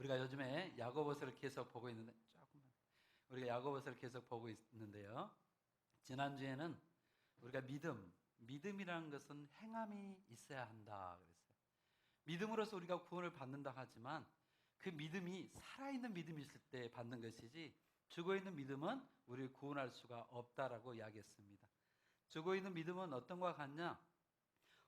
우리가 요즘에 야고보서를 계속 보고 있는데 우리가 야고보서를 계속 보고 있는데요. 지난주에는 우리가 믿음이라는 것은 행함이 있어야 한다 그랬어요. 믿음으로써 우리가 구원을 받는다 하지만 그 믿음이 살아있는 믿음이 있을 때 받는 것이지 죽어있는 믿음은 우리를 구원할 수가 없다라고 이야기했습니다. 죽어있는 믿음은 어떤 것과 같냐?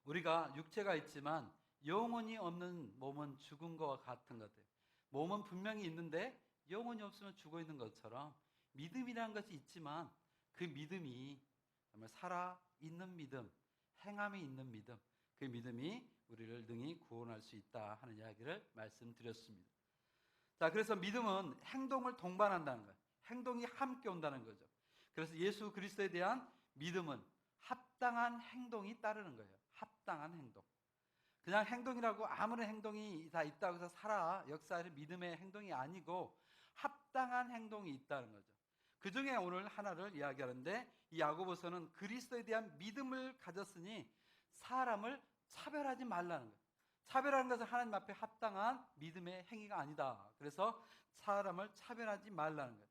우리가 육체가 있지만 영혼이 없는 몸은 죽은 것과 같은 것 같아요. 몸은 분명히 있는데 영혼이 없으면 죽어 있는 것처럼 믿음이라는 것이 있지만 그 믿음이 정말 살아있는 믿음, 행함이 있는 믿음, 그 믿음이 우리를 능히 구원할 수 있다 하는 이야기를 말씀드렸습니다. 자, 그래서 믿음은 행동을 동반한다는 거예요. 행동이 함께 온다는 거죠. 그래서 예수 그리스도에 대한 믿음은 합당한 행동이 따르는 거예요. 합당한 행동. 그냥 행동이라고 아무런 행동이 다 있다고 해서 살아 역사를 믿음의 행동이 아니고 합당한 행동이 있다는 거죠. 그 중에 오늘 하나를 이야기하는데 이 야고보서는 그리스도에 대한 믿음을 가졌으니 사람을 차별하지 말라는 거예요. 차별하는 것은 하나님 앞에 합당한 믿음의 행위가 아니다. 그래서 사람을 차별하지 말라는 거예요.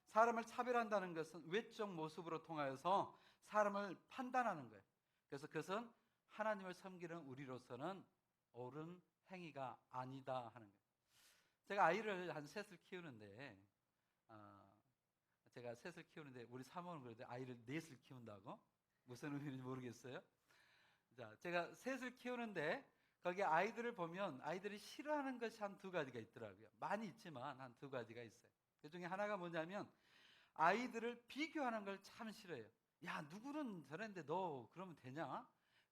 사람을 차별한다는 것은 외적 모습으로 통하여서 사람을 판단하는 거예요. 그래서 그것은 하나님을 섬기는 우리로서는 옳은 행위가 아니다 하는 거예요. 제가 아이를 한 셋을 키우는데 우리 사모는 그러는데 아이를 넷을 키운다고? 무슨 의미인지 모르겠어요. 자, 제가 셋을 키우는데 거기 아이들을 보면 아이들이 싫어하는 것이 한 두 가지가 있더라고요. 많이 있지만 한 두 가지가 있어요. 그 중에 하나가 뭐냐면 아이들을 비교하는 걸 참 싫어해요. 야, 누구는 저랬는데 너 그러면 되냐?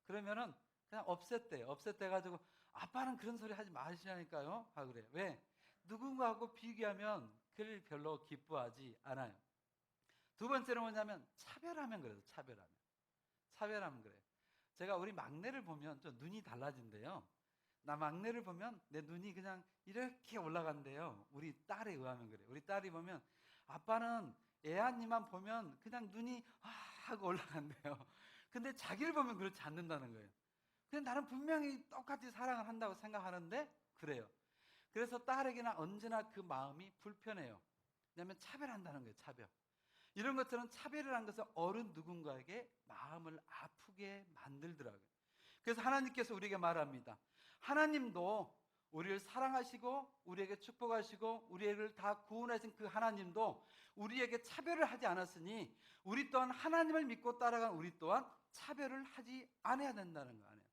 그러면은 그냥 없앴대 가지고 아빠는 그런 소리 하지 마시라니까요. 그래요. 왜? 누군가하고 비교하면 그를 별로 기뻐하지 않아요. 두 번째는 뭐냐면 차별하면 그래요. 차별하면 그래요. 제가 우리 막내를 보면 좀 눈이 달라진대요. 나 막내를 보면 내 눈이 그냥 이렇게 올라간대요. 우리 딸에 의하면 그래요. 우리 딸이 보면 아빠는 애한이만 보면 그냥 눈이 하고 올라간대요. 근데 자기를 보면 그렇지 않는다는 거예요. 근데 나는 분명히 똑같이 사랑을 한다고 생각하는데 그래요. 그래서 딸에게는 언제나 그 마음이 불편해요. 왜냐하면 차별한다는 거예요. 차별. 이런 것들은 차별이라는 것은 어른 누군가에게 마음을 아프게 만들더라고요. 그래서 하나님께서 우리에게 말합니다. 하나님도 우리를 사랑하시고 우리에게 축복하시고 우리를 다 구원하신 그 하나님도 우리에게 차별을 하지 않았으니 우리 또한 하나님을 믿고 따라간 우리 또한 차별을 하지 않아야 된다는 거 아니에요.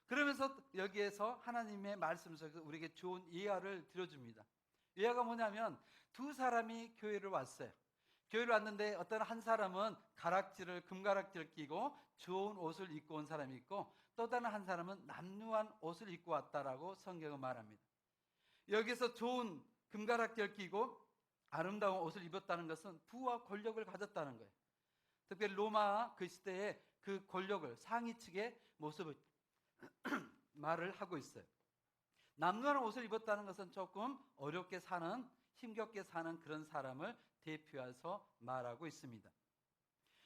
그러면서 여기에서 하나님의 말씀 속에서 우리에게 좋은 예화를 들어줍니다. 예화가 뭐냐면 두 사람이 교회를 왔어요. 교회를 왔는데 어떤 한 사람은 금가락지를 끼고 좋은 옷을 입고 온 사람이 있고 또 다른 한 사람은 남루한 옷을 입고 왔다라고 성경은 말합니다. 여기서 좋은 금가락지를 끼고 아름다운 옷을 입었다는 것은 부와 권력을 가졌다는 거예요. 특별히 로마 그 시대에 그 권력을 상위 측의 모습을 말을 하고 있어요. 남루한 옷을 입었다는 것은 조금 어렵게 사는, 힘겹게 사는 그런 사람을 대표해서 말하고 있습니다.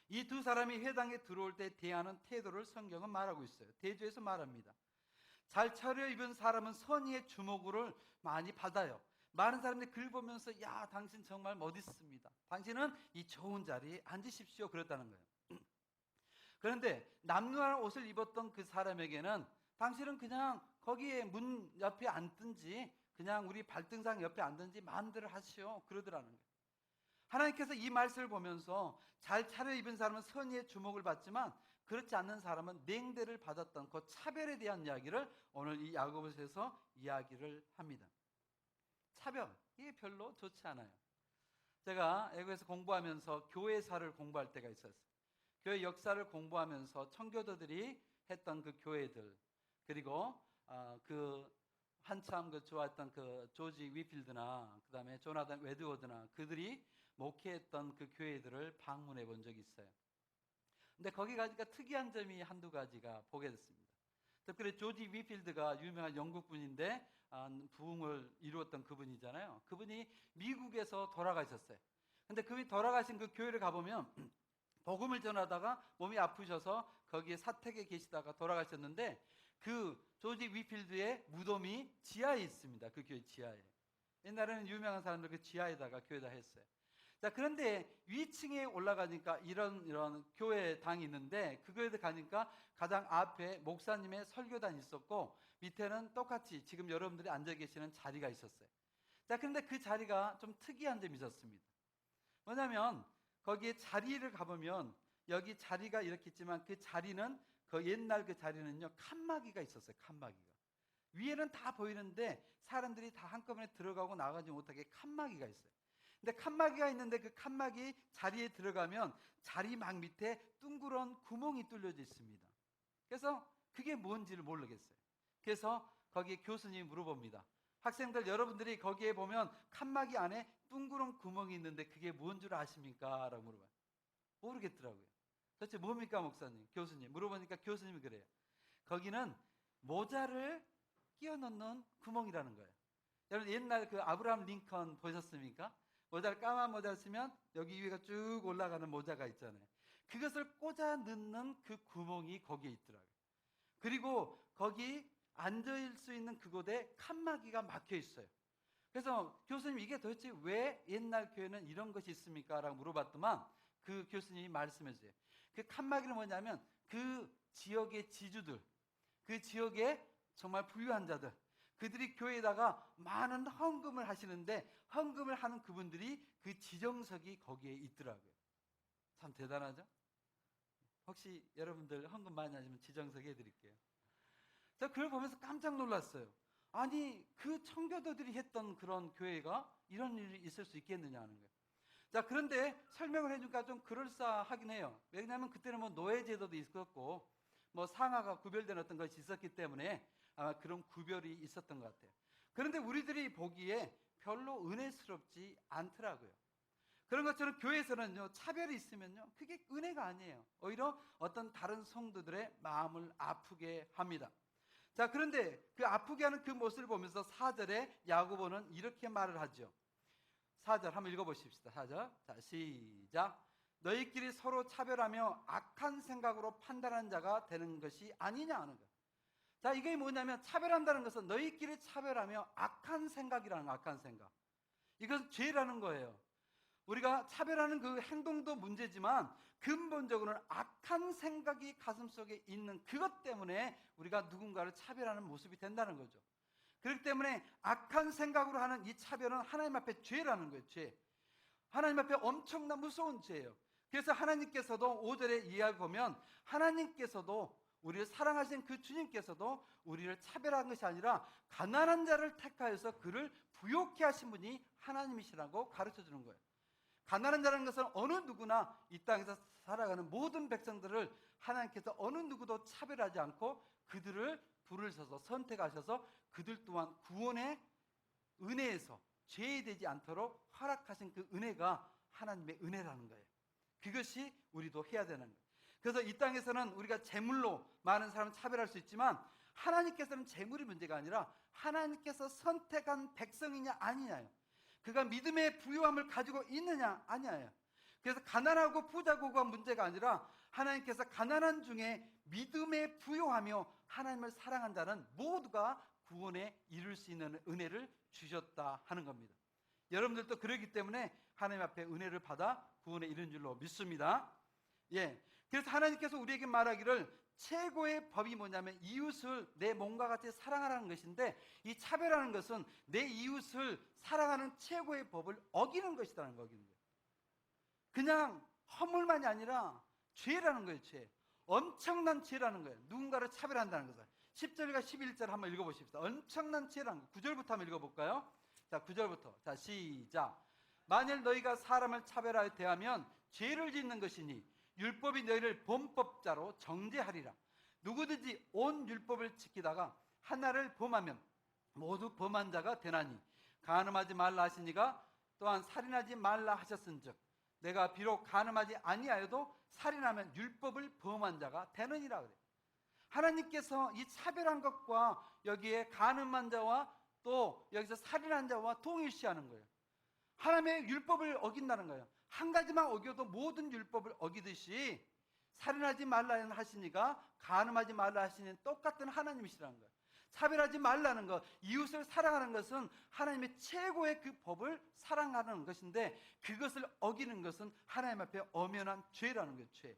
이 두 사람이 회당에 들어올 때 대하는 태도를 성경은 말하고 있어요. 대조해서 말합니다. 잘 차려입은 사람은 선의의 주목을 많이 받아요. 많은 사람들이 글 보면서 야, 당신 정말 멋있습니다. 당신은 이 좋은 자리에 앉으십시오. 그랬다는 거예요. 그런데 남루한 옷을 입었던 그 사람에게는 당신은 그냥 거기에 문 옆에 앉든지 그냥 우리 발등상 옆에 앉든지 마음대로 하시오. 그러더라는 거예요. 하나님께서 이 말씀을 보면서 잘 차려입은 사람은 선의의 주목을 받지만 그렇지 않는 사람은 냉대를 받았던 그 차별에 대한 이야기를 오늘 이 야고보서에서 이야기를 합니다. 차별, 이게 별로 좋지 않아요. 제가 애국에서 공부하면서 교회사를 공부할 때가 있었어요. 교회 역사를 공부하면서 청교도들이 했던 그 교회들, 그리고 그 한참 그 좋았던 그 조지 위필드나 그 다음에 조나단 웨드워드나 그들이 목회했던 그 교회들을 방문해 본 적이 있어요. 근데 거기 가니까 특이한 점이 한두 가지가 보게 됐습니다. 특별히 조지 위필드가 유명한 영국 분인데 부흥을 이루었던 그분이잖아요. 그분이 미국에서 돌아가셨어요. 근데 그분이 돌아가신 그 교회를 가보면 복음을 전하다가 몸이 아프셔서 거기에 사택에 계시다가 돌아가셨는데 그 조지 위필드의 무덤이 지하에 있습니다. 그 교회 지하에. 옛날에는 유명한 사람들 그 지하에다가 교회다 했어요. 자, 그런데 위층에 올라가니까 이런 교회당이 있는데 그거에 가니까 가장 앞에 목사님의 설교단이 있었고 밑에는 똑같이 지금 여러분들이 앉아 계시는 자리가 있었어요. 자, 그런데 그 자리가 좀 특이한 점이 있었습니다. 뭐냐면 거기에 자리를 가보면 여기 자리가 이렇게 있지만 그 자리는 그 옛날 그 자리는요 칸막이가 있었어요. 칸막이가 위에는 다 보이는데 사람들이 다 한꺼번에 들어가고 나가지 못하게 칸막이가 있어요. 근데 칸막이가 있는데 그 칸막이 자리에 들어가면 자리 막 밑에 둥그런 구멍이 뚫려져 있습니다. 그래서 그게 뭔지를 모르겠어요. 그래서 거기에 교수님이 물어봅니다. 학생들 여러분들이 거기에 보면 칸막이 안에 둥그런 구멍이 있는데 그게 뭔 줄 아십니까? 라고 물어봐요. 모르겠더라고요. 도대체 뭡니까 목사님, 교수님? 물어보니까 교수님이 그래요. 거기는 모자를 끼워 넣는 구멍이라는 거예요. 여러분 옛날 그 아브라함 링컨 보셨습니까? 모자를 까만 모자를 쓰면 여기 위가 쭉 올라가는 모자가 있잖아요. 그것을 꽂아 넣는 그 구멍이 거기에 있더라고요. 그리고 거기 앉을 수 있는 그곳에 칸막이가 막혀 있어요. 그래서 교수님 이게 도대체 왜 옛날 교회는 이런 것이 있습니까? 라고 물어봤더만 그 교수님이 말씀해 주세요. 그 칸막이는 뭐냐면 그 지역의 지주들, 그 지역의 정말 부유한 자들, 그들이 교회에다가 많은 헌금을 하시는데 헌금을 하는 그분들이 그 지정석이 거기에 있더라고요. 참 대단하죠? 혹시 여러분들 헌금 많이 하시면 지정석 해드릴게요. 제가 그걸 보면서 깜짝 놀랐어요. 아니 그 청교도들이 했던 그런 교회가 이런 일이 있을 수 있겠느냐는 거예요. 자, 그런데 설명을 해주니까 좀 그럴싸하긴 해요. 왜냐하면 그때는 뭐 노예제도도 있었고 뭐 상하가 구별된 어떤 것이 있었기 때문에 아마 그런 구별이 있었던 것 같아요. 그런데 우리들이 보기에 별로 은혜스럽지 않더라고요. 그런 것처럼 교회에서는요 차별이 있으면요 그게 은혜가 아니에요. 오히려 어떤 다른 성도들의 마음을 아프게 합니다. 자, 그런데 그 아프게 하는 그 모습을 보면서 4절에 야고보는 이렇게 말을 하죠. 4절 한번 읽어보십시다. 4절. 자, 시작. 너희끼리 서로 차별하며 악한 생각으로 판단하는 자가 되는 것이 아니냐 하는 거. 자, 이게 뭐냐면 차별한다는 것은 너희끼리 차별하며 악한 생각이라는 거, 악한 생각. 이것은 죄라는 거예요. 우리가 차별하는 그 행동도 문제지만 근본적으로는 악한 생각이 가슴속에 있는 그것 때문에 우리가 누군가를 차별하는 모습이 된다는 거죠. 그렇기 때문에 악한 생각으로 하는 이 차별은 하나님 앞에 죄라는 거예요. 죄. 하나님 앞에 엄청난 무서운 죄예요. 그래서 하나님께서도 5절에 이해해 보면 하나님께서도 우리를 사랑하신 그 주님께서도 우리를 차별한 것이 아니라 가난한 자를 택하여서 그를 부욕케 하신 분이 하나님이시라고 가르쳐 주는 거예요. 가난한 자라는 것은 어느 누구나 이 땅에서 살아가는 모든 백성들을 하나님께서 어느 누구도 차별하지 않고 그들을 부르셔서 선택하셔서 그들 또한 구원의 은혜에서 죄되지 않도록 허락하신 그 은혜가 하나님의 은혜라는 거예요. 그것이 우리도 해야 되는 거예요. 그래서 이 땅에서는 우리가 재물로 많은 사람을 차별할 수 있지만 하나님께서는 재물이 문제가 아니라 하나님께서 선택한 백성이냐 아니냐요. 그가 믿음의 부유함을 가지고 있느냐 아니냐요. 그래서 가난하고 부자고가 문제가 아니라 하나님께서 가난한 중에 믿음에 부유하며 하나님을 사랑한 자는 모두가 구원에 이룰 수 있는 은혜를 주셨다 하는 겁니다. 여러분들도 그러기 때문에 하나님 앞에 은혜를 받아 구원에 이른 줄로 믿습니다. 예. 그래서 하나님께서 우리에게 말하기를 최고의 법이 뭐냐면 이웃을 내 몸과 같이 사랑하라는 것인데 이 차별하는 것은 내 이웃을 사랑하는 최고의 법을 어기는 것이라는 거거든요. 그냥 허물만이 아니라 죄라는 거예요. 죄. 엄청난 죄라는 거예요. 누군가를 차별한다는 것을. 10절과 11절 한번 읽어보십시다. 엄청난 죄라는 거. 9절부터 한번 읽어볼까요? 자, 9절부터. 자, 시작. 만일 너희가 사람을 차별하여 대하면 죄를 짓는 것이니 율법이 너희를 범법자로 정죄하리라. 누구든지 온 율법을 지키다가 하나를 범하면 모두 범한 자가 되나니 간음하지 말라 하시니가 또한 살인하지 말라 하셨은즉 내가 비록 간음하지 아니하여도 살인하면 율법을 범한 자가 되느니라 그래. 하나님께서 이 차별한 것과 여기에 간음한 자와 또 여기서 살인한 자와 동일시하는 거예요. 하나님의 율법을 어긴다는 거예요. 한 가지만 어겨도 모든 율법을 어기듯이 살인하지 말라 하시니가 간음하지 말라 하시는 똑같은 하나님이시라는 거예요. 차별하지 말라는 것, 이웃을 사랑하는 것은 하나님의 최고의 그 법을 사랑하는 것인데, 그것을 어기는 것은 하나님 앞에 엄연한 죄라는 거예요. 죄.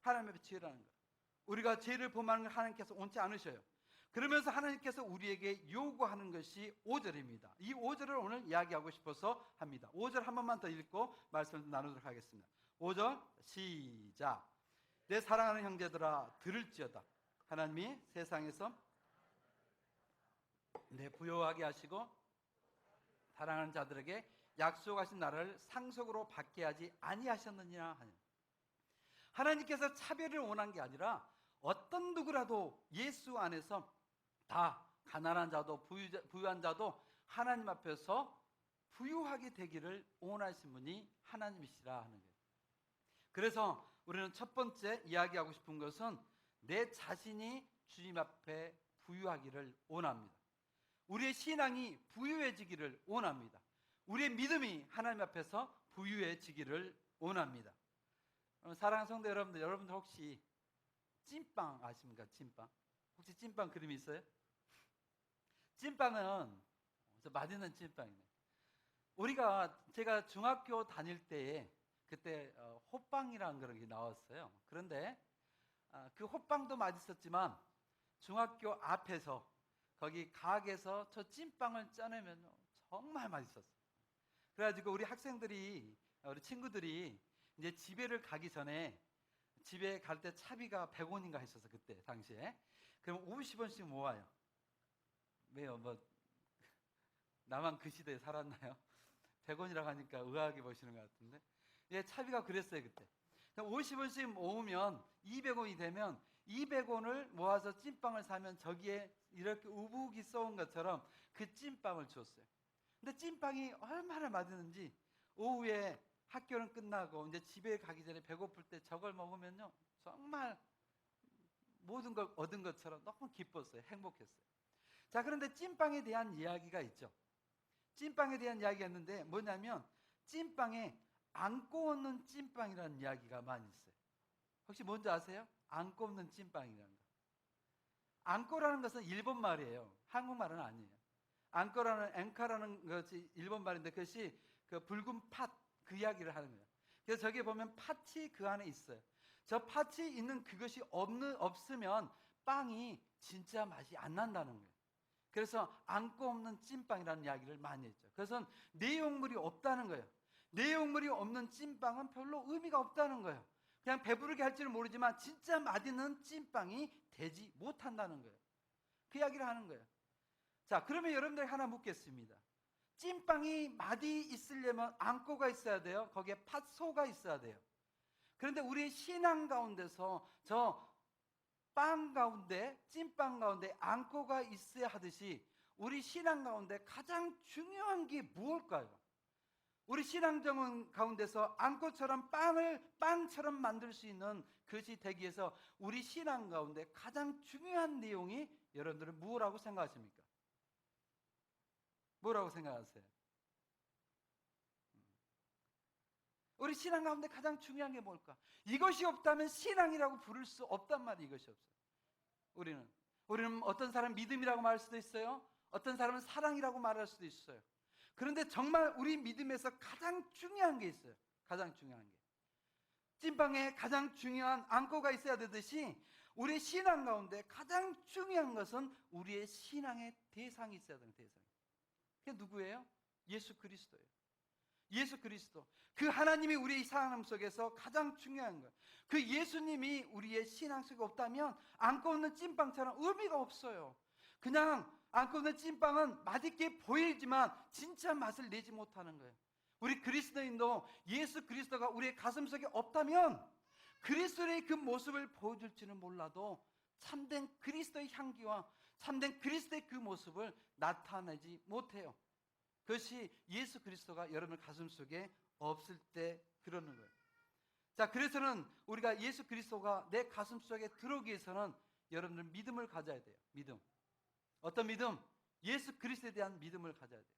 하나님 앞에 죄라는 것. 우리가 죄를 범하는 걸 하나님께서 원치 않으셔요. 그러면서 하나님께서 우리에게 요구하는 것이 5절입니다. 이 5절을 오늘 이야기하고 싶어서 합니다. 5절 한 번만 더 읽고 말씀을 나누도록 하겠습니다. 5절 시작. 내 사랑하는 형제들아 들을지어다. 하나님이 세상에서 내 부요하게 하시고 사랑하는 자들에게 약속하신 나라를 상속으로 받게 하지 아니하셨느냐 하니, 하나님께서 차별을 원한 게 아니라 어떤 누구라도 예수 안에서 다 가난한 자도 부유한 자도 하나님 앞에서 부유하게 되기를 원하신 분이 하나님이시라 하는 거예요. 그래서 우리는 첫 번째 이야기하고 싶은 것은 내 자신이 주님 앞에 부유하기를 원합니다. 우리의 신앙이 부유해지기를 원합니다. 우리의 믿음이 하나님 앞에서 부유해지기를 원합니다. 사랑하는 성도 여러분들 혹시 찐빵 아십니까? 찐빵. 혹시 찐빵 그림이 있어요? 찐빵은 맛있는 찐빵이네. 제가 중학교 다닐 때에 그때 호빵이라는 그런 게 나왔어요. 그런데 그 호빵도 맛있었지만 중학교 앞에서 거기 가게에서 저 찐빵을 짜내면 정말 맛있었어요. 그래가지고 우리 친구들이 이제 집에를 가기 전에, 집에 갈 때 차비가 100원인가 했었어 그때 당시에. 그럼 50원씩 모아요. 왜요? 나만 그 시대에 살았나요? 100원이라고 하니까 의아하게 보시는 것 같은데, 예, 차비가 그랬어요 그때. 50원씩 모으면 200원이 되면 200원을 모아서 찐빵을 사면 저기에 이렇게 우북이 쏘은 것처럼 그 찐빵을 줬어요. 근데 찐빵이 얼마나 맛있는지, 오후에 학교는 끝나고 이제 집에 가기 전에 배고플 때 저걸 먹으면요 정말 모든 걸 얻은 것처럼 너무 기뻤어요. 행복했어요. 자, 그런데 찐빵에 대한 이야기가 있죠. 찐빵에 대한 이야기가 있는데 뭐냐면, 찐빵에 안고 얻는 찐빵이라는 이야기가 많이 있어요. 혹시 뭔지 아세요? 안고 얻는 찐빵이라는 거. 안고라는 것은 일본 말이에요. 한국말은 아니에요. 안고라는 앵카라는 것이 일본 말인데, 그것이 그 붉은 팥, 그 이야기를 하는 거예요. 그래서 저기 보면 팥이 그 안에 있어요. 저 팥이 있는 그것이 없으면 빵이 진짜 맛이 안 난다는 거예요. 그래서 안고 없는 찐빵이라는 이야기를 많이 했죠. 그래서 내용물이 없다는 거예요. 내용물이 없는 찐빵은 별로 의미가 없다는 거예요. 그냥 배부르게 할지는 모르지만 진짜 맛있는 찐빵이 되지 못한다는 거예요. 그 이야기를 하는 거예요. 자, 그러면 여러분들 하나 묻겠습니다. 찐빵이 맛이 있으려면 안고가 있어야 돼요. 거기에 팥소가 있어야 돼요. 그런데 우리 신앙 가운데서 저 빵 가운데, 찐빵 가운데 안고가 있어야 하듯이 우리 신앙 가운데 가장 중요한 게 무엇일까요? 우리 신앙 정원 가운데서 안고처럼 빵처럼 만들 수 있는 것이 되기 위해서 우리 신앙 가운데 가장 중요한 내용이, 여러분들은 무엇이라고 생각하십니까? 뭐라고 생각하세요? 우리 신앙 가운데 가장 중요한 게 뭘까? 이것이 없다면 신앙이라고 부를 수 없단 말이에요. 이것이 없어요. 우리는 어떤 사람 믿음이라고 말할 수도 있어요. 어떤 사람은 사랑이라고 말할 수도 있어요. 그런데 정말 우리 믿음에서 가장 중요한 게 있어요. 가장 중요한 게. 찐빵에 가장 중요한 안고가 있어야 되듯이 우리 신앙 가운데 가장 중요한 것은 우리의 신앙의 대상이 있어야 되는 대상이에요. 그게 누구예요? 예수 그리스도예요. 예수 그리스도. 그 하나님이 우리의 삶 속에서 가장 중요한 거예요. 그 예수님이 우리의 신앙 속에 없다면 안고 없는 찐빵처럼 의미가 없어요. 그냥 안고 있는 찐빵은 맛있게 보이지만 진짜 맛을 내지 못하는 거예요. 우리 그리스도인도 예수 그리스도가 우리의 가슴 속에 없다면 그리스도의 그 모습을 보여줄지는 몰라도 참된 그리스도의 향기와 참된 그리스도의 그 모습을 나타내지 못해요. 그것이 예수 그리스도가 여러분의 가슴 속에 없을 때 그러는 거예요. 자, 그래서는 우리가 예수 그리스도가 내 가슴 속에 들어오기 위해서는 여러분들 믿음을 가져야 돼요. 믿음. 어떤 믿음? 예수 그리스도에 대한 믿음을 가져야 돼요.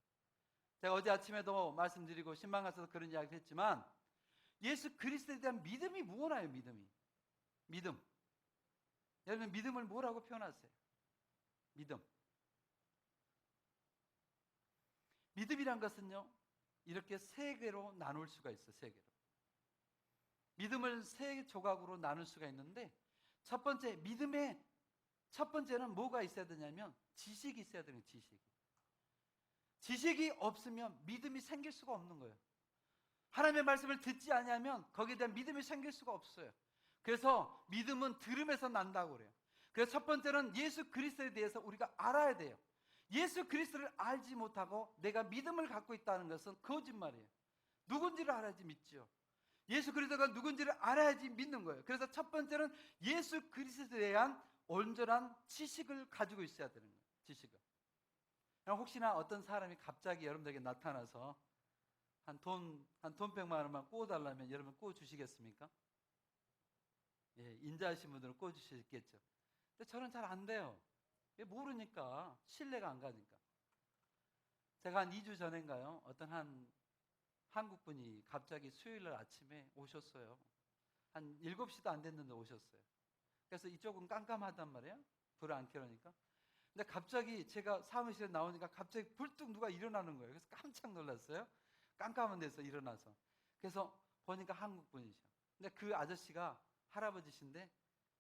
제가 어제 아침에도 말씀드리고 신방 가서도 그런 이야기 했지만, 예수 그리스도에 대한 믿음이 무엇이에요? 믿음이. 믿음. 여러분 믿음을 뭐라고 표현하세요? 믿음. 믿음이란 것은요, 이렇게 세 개로 나눌 수가 있어요. 세 개로. 믿음을 세 조각으로 나눌 수가 있는데, 첫 번째, 믿음의 첫 번째는 뭐가 있어야 되냐면 지식이 있어야 되는 거예요. 지식이 없으면 믿음이 생길 수가 없는 거예요. 하나님의 말씀을 듣지 않으면 거기에 대한 믿음이 생길 수가 없어요. 그래서 믿음은 들음에서 난다고 그래요. 그래서 첫 번째는 예수 그리스도에 대해서 우리가 알아야 돼요. 예수 그리스도를 알지 못하고 내가 믿음을 갖고 있다는 것은 거짓말이에요. 누군지를 알아야지 믿죠. 예수 그리스도가 누군지를 알아야지 믿는 거예요. 그래서 첫 번째는 예수 그리스도에 대한 온전한 지식을 가지고 있어야 되는 거예요. 지식을. 혹시나 어떤 사람이 갑자기 여러분들에게 나타나서 한 돈 100만 원만 구워달라면 여러분 구워주시겠습니까? 예, 인자하신 분들은 구워주시겠죠. 근데 저는 잘 안 돼요. 왜? 모르니까. 신뢰가 안 가니까. 제가 한 2주 전인가요? 어떤 한 한국 분이 갑자기 수요일 날 아침에 오셨어요. 한 7시도 안 됐는데 오셨어요. 그래서 이쪽은 깜깜하단 말이에요. 불을 안 켜놓으니까. 근데 갑자기 제가 사무실에 나오니까 갑자기 불뚝 누가 일어나는 거예요. 그래서 깜짝 놀랐어요. 깜깜한 데서 일어나서. 그래서 보니까 한국 분이셔. 근데 그 아저씨가 할아버지신데,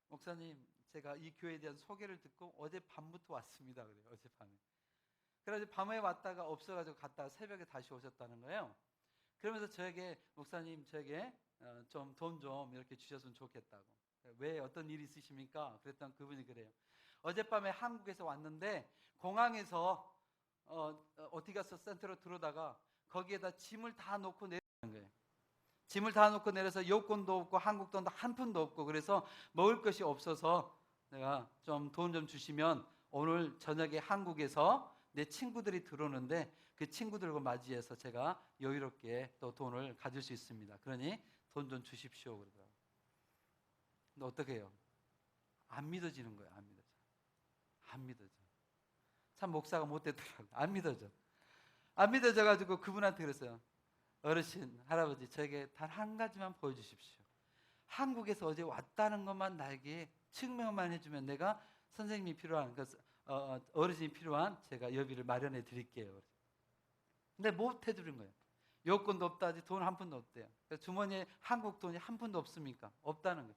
목사님, 제가 이 교회에 대한 소개를 듣고 어제 밤부터 왔습니다. 그래요. 어젯밤에. 그래서 밤에 왔다가 없어가지고 갔다가 새벽에 다시 오셨다는 거예요. 그러면서 저에게, 목사님, 저에게 좀 돈 좀 이렇게 주셨으면 좋겠다고. 왜, 어떤 일이 있으십니까? 그랬더니 그분이 그래요. 어젯밤에 한국에서 왔는데 공항에서 어디 가서 센터로 들어오다가 거기에다 짐을 다 놓고 내리는 거예요. 짐을 다 놓고 내려서 여권도 없고 한국 돈도 한 푼도 없고, 그래서 먹을 것이 없어서 내가 좀 돈 좀 주시면 오늘 저녁에 한국에서 내 친구들이 들어오는데 그 친구들과 맞이해서 제가 여유롭게 또 돈을 가질 수 있습니다. 그러니 돈 좀 주십시오. 그러더라고요. 근데 어떻게 해요? 안 믿어지는 거예요. 안 믿어져. 안 믿어져. 참 목사가 못됐더라고요. 안 믿어져. 안 믿어져가지고 그분한테 그랬어요. 어르신, 할아버지, 저에게 단 한 가지만 보여주십시오. 한국에서 어제 왔다는 것만 나에게 증명만 해주면 내가 선생님이 필요한, 어르신이 필요한 제가 여비를 마련해 드릴게요. 근데 못 해주는 거예요. 여권도 없다지, 돈 한 푼도 없대요. 주머니에 한국 돈이 한 푼도 없습니까? 없다는 거예요.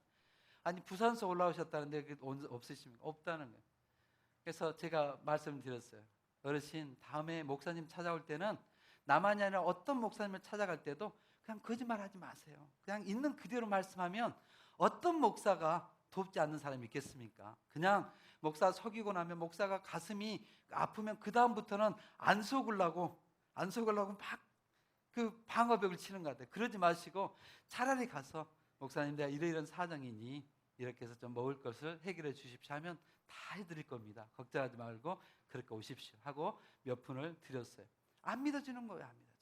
아니, 부산서 올라오셨다는데 없으십니까? 없다는 거예요. 그래서 제가 말씀드렸어요. 어르신, 다음에 목사님 찾아올 때는 나만이 아니라 어떤 목사님을 찾아갈 때도 그냥 거짓말하지 마세요. 그냥 있는 그대로 말씀하면 어떤 목사가 돕지 않는 사람이 있겠습니까? 그냥 목사 속이고 나면 목사가 가슴이 아프면 그 다음부터는 안 속으려고 막 그 방어벽을 치는 것 같아요. 그러지 마시고 차라리 가서 목사님, 내가 이러이런 사정이니 이렇게 해서 좀 먹을 것을 해결해 주십시오 하면 다 해드릴 겁니다. 걱정하지 말고 그렇게 오십시오 하고 몇 푼을 드렸어요. 안 믿어지는 거예요. 안 믿어져.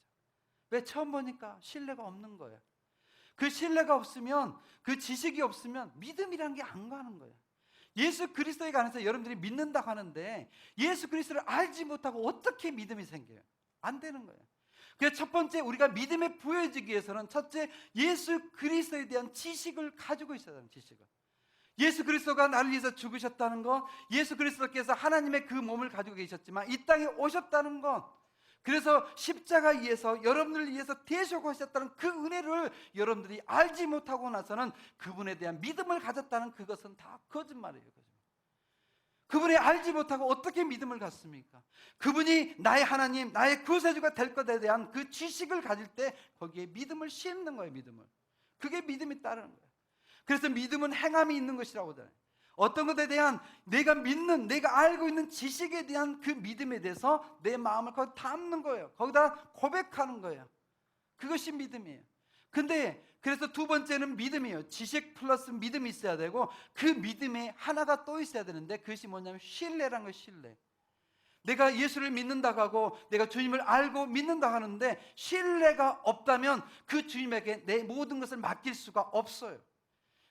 왜? 처음 보니까 신뢰가 없는 거예요. 그 신뢰가 없으면, 그 지식이 없으면 믿음이라는 게 안 가는 거예요. 예수 그리스도에 관해서 여러분들이 믿는다고 하는데 예수 그리스도를 알지 못하고 어떻게 믿음이 생겨요? 안 되는 거예요. 그래서 첫 번째, 우리가 믿음에 부여지기 위해서는 첫째, 예수 그리스도에 대한 지식을 가지고 있어야 하는 지식을. 예수 그리스도가 나를 위해서 죽으셨다는 것, 예수 그리스도께서 하나님의 그 몸을 가지고 계셨지만 이 땅에 오셨다는 것, 그래서 십자가 위에서 여러분들을 위해서 대속하셨다는 그 은혜를 여러분들이 알지 못하고 나서는 그분에 대한 믿음을 가졌다는 그것은 다 거짓말이에요. 그분이 알지 못하고 어떻게 믿음을 갖습니까? 그분이 나의 하나님, 나의 구세주가 될 것에 대한 그 지식을 가질 때 거기에 믿음을 심는 거예요. 믿음을. 그게 믿음이 따르는 거예요. 그래서 믿음은 행함이 있는 것이라고 하잖아요. 어떤 것에 대한 내가 믿는, 내가 알고 있는 지식에 대한 그 믿음에 대해서 내 마음을 거기다 담는 거예요. 거기다 고백하는 거예요. 그것이 믿음이에요. 근데 그래서 두 번째는 믿음이에요. 지식 플러스 믿음이 있어야 되고 그 믿음에 하나가 또 있어야 되는데 그것이 뭐냐면 신뢰라는 거예요. 신뢰. 내가 예수를 믿는다고 하고 내가 주님을 알고 믿는다고 하는데 신뢰가 없다면 그 주님에게 내 모든 것을 맡길 수가 없어요.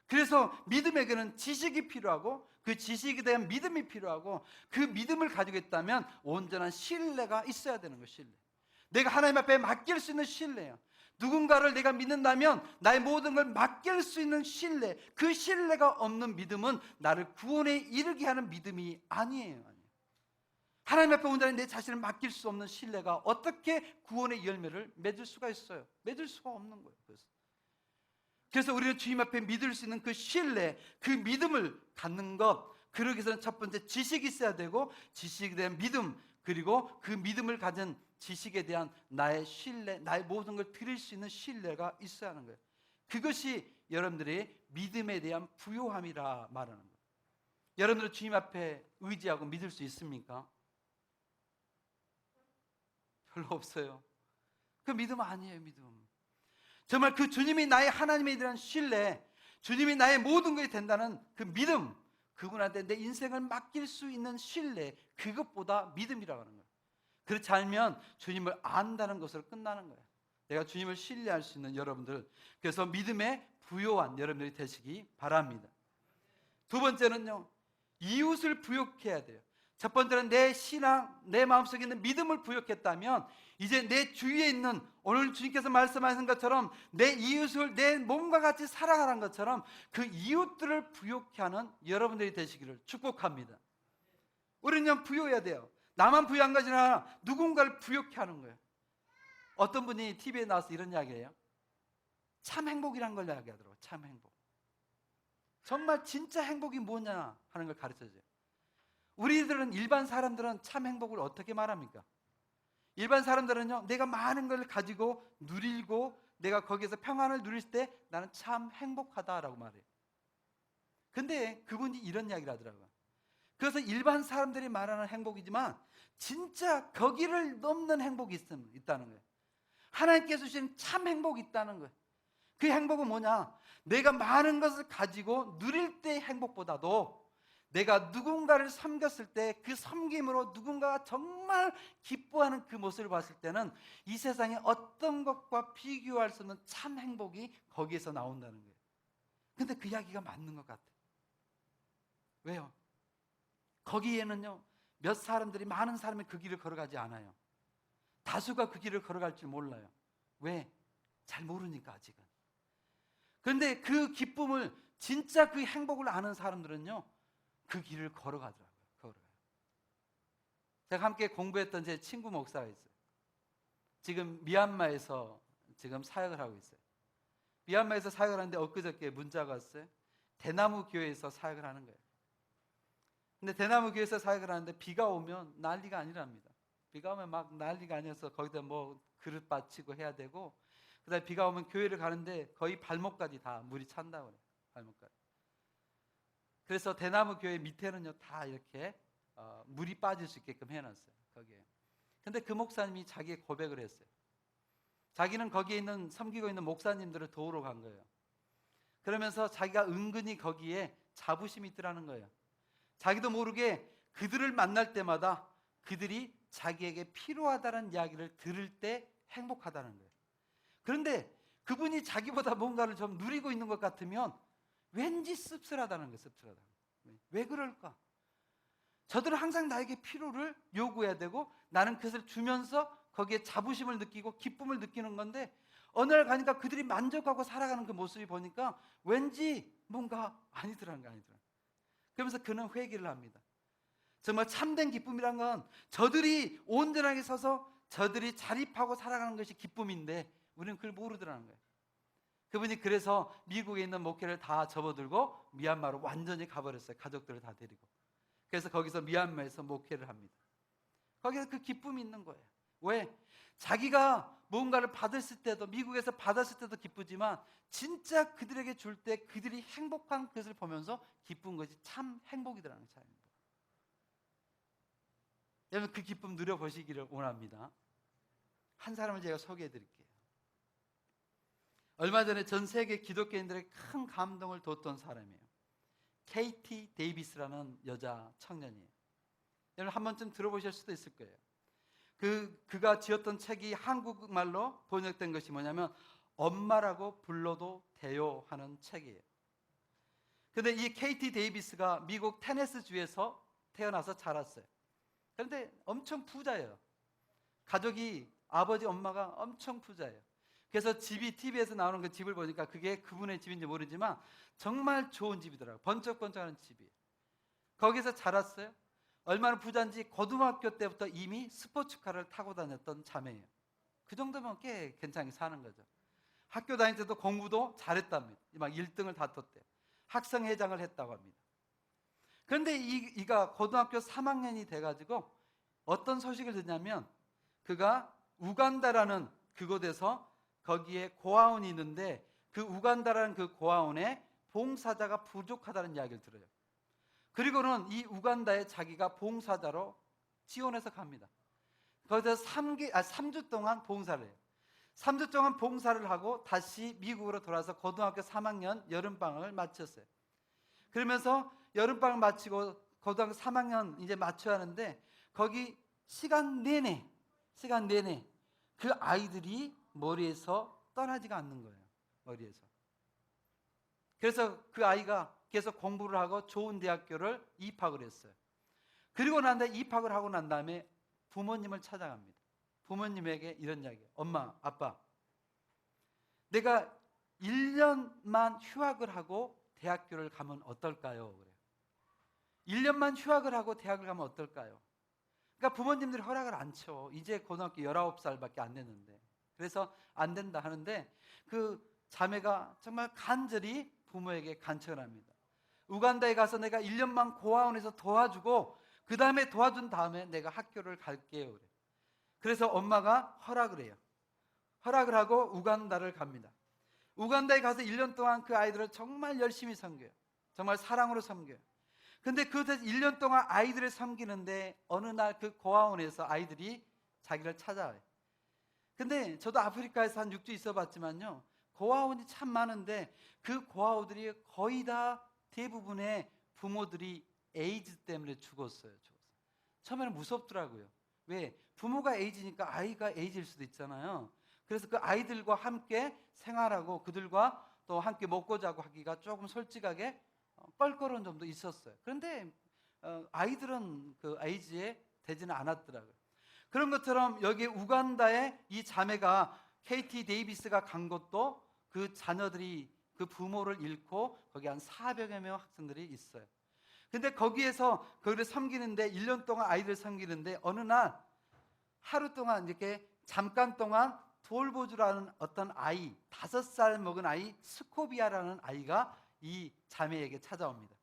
그래서 믿음에게는 지식이 필요하고 그 지식에 대한 믿음이 필요하고 그 믿음을 가지고 있다면 온전한 신뢰가 있어야 되는 거예요. 신뢰. 내가 하나님 앞에 맡길 수 있는 신뢰예요. 누군가를 내가 믿는다면 나의 모든 걸 맡길 수 있는 신뢰, 그 신뢰가 없는 믿음은 나를 구원에 이르게 하는 믿음이 아니에요. 하나님 앞에 온전히 내 자신을 맡길 수 없는 신뢰가 어떻게 구원의 열매를 맺을 수가 있어요? 맺을 수가 없는 거예요. 그래서 우리는 주님 앞에 믿을 수 있는 그 신뢰, 그 믿음을 갖는 것, 그러기 위해서는 첫 번째 지식이 있어야 되고, 지식에 대한 믿음, 그리고 그 믿음을 가진 지식에 대한 나의 신뢰, 나의 모든 걸 드릴 수 있는 신뢰가 있어야 하는 거예요. 그것이 여러분들의 믿음에 대한 부요함이라 말하는 거예요. 여러분들은 주님 앞에 의지하고 믿을 수 있습니까? 별로 없어요. 그 믿음 아니에요, 믿음. 정말 그 주님이 나의 하나님에 대한 신뢰, 주님이 나의 모든 것이 된다는 그 믿음, 그분한테 내 인생을 맡길 수 있는 신뢰, 그것보다 믿음이라고 하는 거예요. 그렇지 않으면 주님을 안다는 것으로 끝나는 거예요. 내가 주님을 신뢰할 수 있는 여러분들, 그래서 믿음에 부요한 여러분들이 되시기 바랍니다. 두 번째는요, 이웃을 부욕해야 돼요. 첫 번째는 내 신앙, 내 마음속에 있는 믿음을 부욕했다면 이제 내 주위에 있는, 오늘 주님께서 말씀하신 것처럼 내 이웃을 내 몸과 같이 살아가는 것처럼 그 이웃들을 부욕케 하는 여러분들이 되시기를 축복합니다. 우리는 부요해야 돼요. 나만 부요한 것이 아니라 누군가를 부욕케 하는 거예요. 어떤 분이 TV에 나와서 이런 이야기해요. 참 행복이란 걸 이야기하더라고요. 참 행복. 정말 진짜 행복이 뭐냐 하는 걸 가르쳐줘요. 우리들은, 일반 사람들은 참 행복을 어떻게 말합니까? 일반 사람들은요, 내가 많은 걸 가지고 누리고 내가 거기에서 평안을 누릴 때 나는 참 행복하다라고 말해요. 근데 그분이 이런 이야기를 하더라고요. 그래서 일반 사람들이 말하는 행복이지만 진짜 거기를 넘는 행복이 있다는 거예요. 하나님께서 주신 참 행복이 있다는 거예요. 그 행복은 뭐냐? 내가 많은 것을 가지고 누릴 때의 행복보다도 내가 누군가를 섬겼을 때 그 섬김으로 누군가가 정말 기뻐하는 그 모습을 봤을 때는 이 세상에 어떤 것과 비교할 수 없는 참 행복이 거기에서 나온다는 거예요. 근데 그 이야기가 맞는 것 같아요. 왜요? 거기에는요, 몇 사람들이, 많은 사람이 그 길을 걸어가지 않아요. 다수가 그 길을 걸어갈 줄 몰라요. 왜? 잘 모르니까 아직은. 그런데 그 기쁨을, 진짜 그 행복을 아는 사람들은요, 그 길을 걸어가더라고요. 제가 함께 공부했던 제 친구 목사가 있어요. 지금 미얀마에서 지금 사역을 하고 있어요. 미얀마에서 사역을 하는데 엊그저께 문자가 왔어요. 대나무 교회에서 사역을 하는 거예요. 근데 대나무 교회에서 사역을 하는데 비가 오면 난리가 아니랍니다. 비가 오면 막 난리가 아니어서 거기다 뭐 그릇 받치고 해야 되고, 그다음에 비가 오면 교회를 가는데 거의 발목까지 다 물이 찬다고 그래요. 발목까지. 그래서 대나무 교회 밑에는요 다 이렇게 물이 빠질 수 있게끔 해놨어요. 거기에. 근데 그 목사님이 자기의 고백을 했어요. 자기는 거기에 있는, 섬기고 있는 목사님들을 도우러 간 거예요. 그러면서 자기가 은근히 거기에 자부심이 있더라는 거예요. 자기도 모르게 그들을 만날 때마다 그들이 자기에게 필요하다는 이야기를 들을 때 행복하다는 거예요. 그런데 그분이 자기보다 뭔가를 좀 누리고 있는 것 같으면 왠지 씁쓸하다는 거예요. 씁쓸하다. 왜 그럴까? 저들은 항상 나에게 필요를 요구해야 되고 나는 그것을 주면서 거기에 자부심을 느끼고 기쁨을 느끼는 건데, 어느 날 가니까 그들이 만족하고 살아가는 그 모습이 보니까 왠지 뭔가 아니더라는 거 아니더라. 그러면서 그는 회개를 합니다. 정말 참된 기쁨이란 건 저들이 온전하게 서서 저들이 자립하고 살아가는 것이 기쁨인데 우리는 그걸 모르더라는 거예요. 그분이 그래서 미국에 있는 목회를 다 접어들고 미얀마로 완전히 가버렸어요. 가족들을 다 데리고. 그래서 거기서 미얀마에서 목회를 합니다. 거기서 그 기쁨이 있는 거예요. 왜? 자기가 뭔가를 받았을 때도, 미국에서 받았을 때도 기쁘지만 진짜 그들에게 줄 때 그들이 행복한 것을 보면서 기쁜 것이 참 행복이더라는 차이입니다. 여러분 그 기쁨 누려보시기를 원합니다. 한 사람을 제가 소개해 드릴게요. 얼마 전에 전 세계 기독교인들의 큰 감동을 뒀던 사람이에요. KT 데이비스라는 여자 청년이에요. 여러분 한 번쯤 들어보실 수도 있을 거예요. 그가 지었던 책이 한국말로 번역된 것이 뭐냐면 엄마라고 불러도 돼요 하는 책이에요. 그런데 이 KT 데이비스가 미국 테네시주에서 태어나서 자랐어요. 그런데 엄청 부자예요. 가족이, 아버지 엄마가 엄청 부자예요. 그래서 집이, TV에서 나오는 그 집을 보니까 그게 그분의 집인지 모르지만 정말 좋은 집이더라고요. 번쩍번쩍하는 집이에요. 거기서 자랐어요. 얼마나 부자인지 고등학교 때부터 이미 스포츠카를 타고 다녔던 자매예요. 그 정도면 꽤 괜찮게 사는 거죠. 학교 다닐 때도 공부도 잘했답니다. 막 1등을 다퉜대요. 학생회장을 했다고 합니다. 그런데 이가 고등학교 3학년이 돼가지고 어떤 소식을 듣냐면 그가 우간다라는 그곳에서 거기에 고아원이 있는데 그 우간다라는 그 고아원에 봉사자가 부족하다는 이야기를 들어요. 그리고는 이 우간다에 자기가 봉사자로 지원해서 갑니다. 거기서 3주 동안 봉사를 해요. 3주 동안 봉사를 하고 다시 미국으로 돌아와서 고등학교 3학년 여름방학을 마쳤어요. 그러면서 여름방학 마치고 고등학교 3학년 이제 마쳐야 하는데 거기 시간 내내 그 아이들이 머리에서 떠나지가 않는 거예요. 머리에서. 그래서 그 아이가 계속 공부를 하고 좋은 대학교를 입학을 했어요. 그리고 난 다음에 입학을 하고 난 다음에 부모님을 찾아갑니다. 부모님에게 이런 이야기예요. 엄마, 아빠, 내가 1년만 휴학을 하고 대학교를 가면 어떨까요? 그래요. 1년만 휴학을 하고 대학을 가면 어떨까요? 그러니까 부모님들이 허락을 안 쳐. 이제 고등학교 19살밖에 안 됐는데. 그래서 안 된다 하는데 그 자매가 정말 간절히 부모에게 간청을 합니다. 우간다에 가서 내가 1년만 고아원에서 도와주고 그 다음에 도와준 다음에 내가 학교를 갈게요. 그래. 그래서 엄마가 허락을 해요. 허락을 하고 우간다를 갑니다. 우간다에 가서 1년 동안 그 아이들을 정말 열심히 섬겨요. 정말 사랑으로 섬겨요. 근데 그 1년 동안 아이들을 섬기는데 어느 날 그 고아원에서 아이들이 자기를 찾아와요. 근데 저도 아프리카에서 한 6주 있어 봤지만요, 고아원이 참 많은데 그 고아원들이 거의 다 대부분의 부모들이 에이즈 때문에 죽었어요. 처음에는 무섭더라고요. 왜? 부모가 에이즈니까 아이가 에이즈일 수도 있잖아요. 그래서 그 아이들과 함께 생활하고 그들과 또 함께 먹고 자고 하기가 조금 솔직하게 껄끄러운 점도 있었어요. 그런데 아이들은 그 에이즈에 되지는 않았더라고요. 그런 것처럼 여기 우간다에 이 자매가 KT 데이비스가 간 것도 그 자녀들이 그 부모를 잃고 거기 한 400여 명 학생들이 있어요. 근데 거기에서 그를 섬기는데 1년 동안 아이들 섬기는데 어느 날 하루 동안 이렇게 잠깐 동안 돌보주라는 어떤 아이, 5살 먹은 아이 스코비아라는 아이가 이 자매에게 찾아옵니다.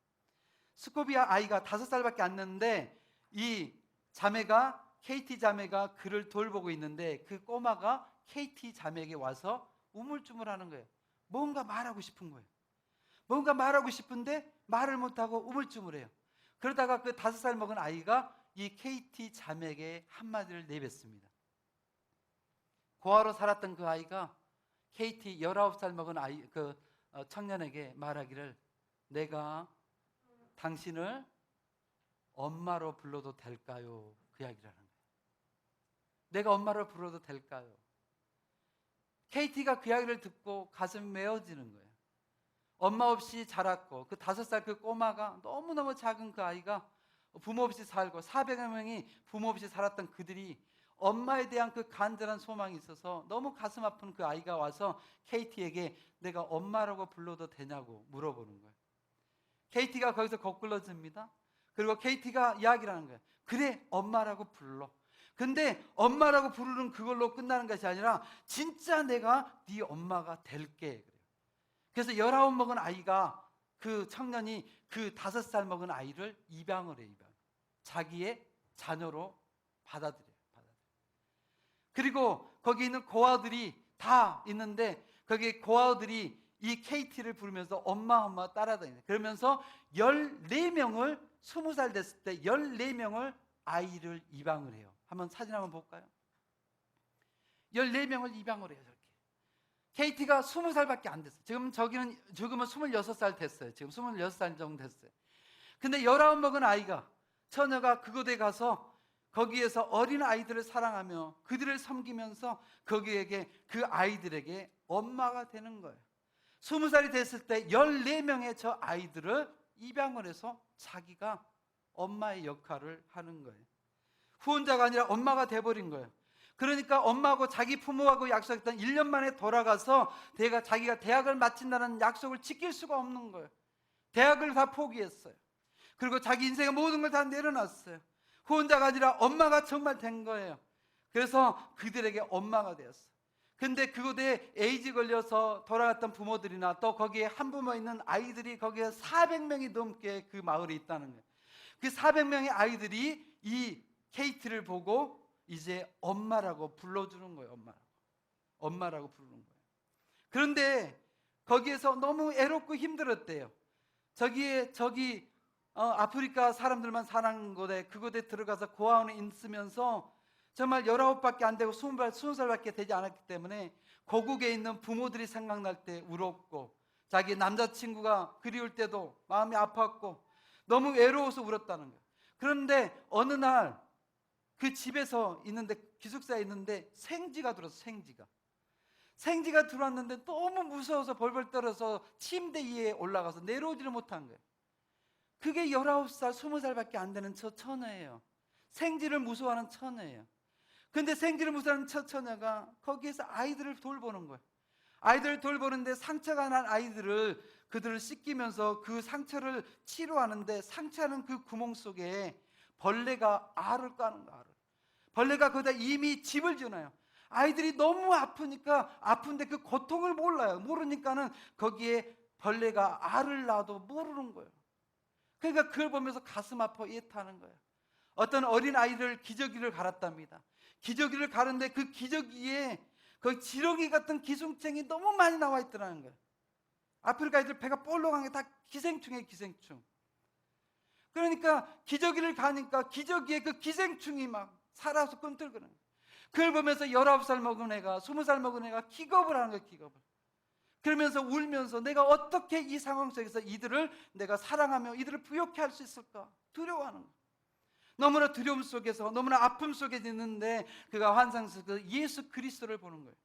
스코비아 아이가 5살밖에 안 됐는데 이 자매가 KT 자매가 그를 돌보고 있는데 그 꼬마가 KT 자매에게 와서 우물쭈물하는 거예요. 뭔가 말하고 싶은 거예요. 뭔가 말하고 싶은데 말을 못하고 우물쭈물해요. 그러다가 그 5살 먹은 아이가 이 KT 자매에게 한마디를 내뱉습니다. 고아로 살았던 그 아이가 KT 19살 먹은 아이 그 청년에게 말하기를 내가 당신을 엄마로 불러도 될까요? 그 이야기를 하는 거예요. 내가 엄마로 불러도 될까요? KT가 그 이야기를 듣고 가슴이 메어지는 거예요. 엄마 없이 자랐고 그 5살 그 꼬마가 너무너무 작은 그 아이가 부모 없이 살고 400여 명이 부모 없이 살았던 그들이 엄마에 대한 그 간절한 소망이 있어서 너무 가슴 아픈 그 아이가 와서 KT에게 내가 엄마라고 불러도 되냐고 물어보는 거예요. KT가 거기서 거꾸러집니다. 그리고 KT가 이야기를 하는 거예요. 그래, 엄마라고 불러. 근데 엄마라고 부르는 그걸로 끝나는 것이 아니라 진짜 내가 네 엄마가 될게. 그래서 19 먹은 아이가 그 청년이 그 5살 먹은 아이를 입양을 해요. 자기의 자녀로 받아들여요. 그리고 거기 있는 고아들이 다 있는데 거기 고아들이 이 KT를 부르면서 엄마 따라다니는. 그러면서 14명을 20살 됐을 때 14명을 아이를 입양을 해요. 한번 사진 한번 볼까요? 14명을 입양을 해요. 저렇게. KT가 20살밖에 안 됐어요. 지금은 26살 됐어요. 지금 26살 정도 됐어요. 근데 19 먹은 아이가, 처녀가 그곳에 가서 거기에서 어린 아이들을 사랑하며 그들을 섬기면서 거기에게 그 아이들에게 엄마가 되는 거예요. 20살이 됐을 때 14명의 저 아이들을 입양을 해서 자기가 엄마의 역할을 하는 거예요. 후원자가 아니라 엄마가 돼버린 거예요. 그러니까 엄마하고 자기 부모하고 약속했던 1년 만에 돌아가서 자기가 대학을 마친다는 약속을 지킬 수가 없는 거예요. 대학을 다 포기했어요. 그리고 자기 인생의 모든 걸 다 내려놨어요. 구원자가 아니라 엄마가 정말 된 거예요. 그래서 그들에게 엄마가 되었어요. 근데 그곳에 에이즈 걸려서 돌아갔던 부모들이나 또 거기에 한부모 있는 아이들이 거기에 400명이 넘게 그 마을에 있다는 거예요. 그 400명의 아이들이 이 케이티를 보고 이제 엄마라고 불러주는 거예요. 엄마라고 부르는 거예요. 그런데 거기에서 너무 애롭고 힘들었대요. 저기 아프리카 사람들만 사는 곳에, 그곳에 들어가서 고아원에 있으면서 정말 19밖에 안 되고 20살밖에 되지 않았기 때문에 고국에 있는 부모들이 생각날 때 울었고, 자기 남자친구가 그리울 때도 마음이 아팠고 너무 외로워서 울었다는 거예요. 그런데 어느 날 그 집에서 있는데, 기숙사에 있는데 생쥐가 들어왔어. 생쥐가 들어왔는데 너무 무서워서 벌벌 떨어서 침대 위에 올라가서 내려오지를 못한 거예요. 그게 19살, 20살밖에 안 되는 저 처녀예요. 생쥐를 무서워하는 처녀예요. 근데 생쥐를 무서워하는 저 처녀가 거기에서 아이들을 돌보는 거예요. 아이들을 돌보는데 상처가 난 아이들을, 그들을 씻기면서 그 상처를 치료하는데, 상처하는 그 구멍 속에 벌레가 알을 까는 거예요. 벌레가 거기다 이미 집을 지어놔요. 아이들이 너무 아프니까, 아픈데 그 고통을 몰라요. 모르니까는 거기에 벌레가 알을 낳아도 모르는 거예요. 그러니까 그걸 보면서 가슴 아파 이해하는 거예요. 어떤 어린 아이를 기저귀를 갈았답니다. 기저귀를 가는데 그 기저귀에 그 지렁이 같은 기생충이 너무 많이 나와 있더라는 거예요. 아프리카 아이들 배가 볼록한 게 다 기생충이에요. 기생충. 그러니까 기저귀를 가니까 기저귀에 그 기생충이 막 살아서 꿈틀거려요. 그걸 보면서 19살 먹은 애가, 20살 먹은 애가 기겁을 하는 거예요. 기겁을. 그러면서 울면서 내가 어떻게 이 상황 속에서 이들을 내가 사랑하며 이들을 부욕해 할 수 있을까 두려워하는 거예요. 너무나 두려움 속에서, 너무나 아픔 속에 있는데 그가 환상 속에서 예수 그리스도를 보는 거예요.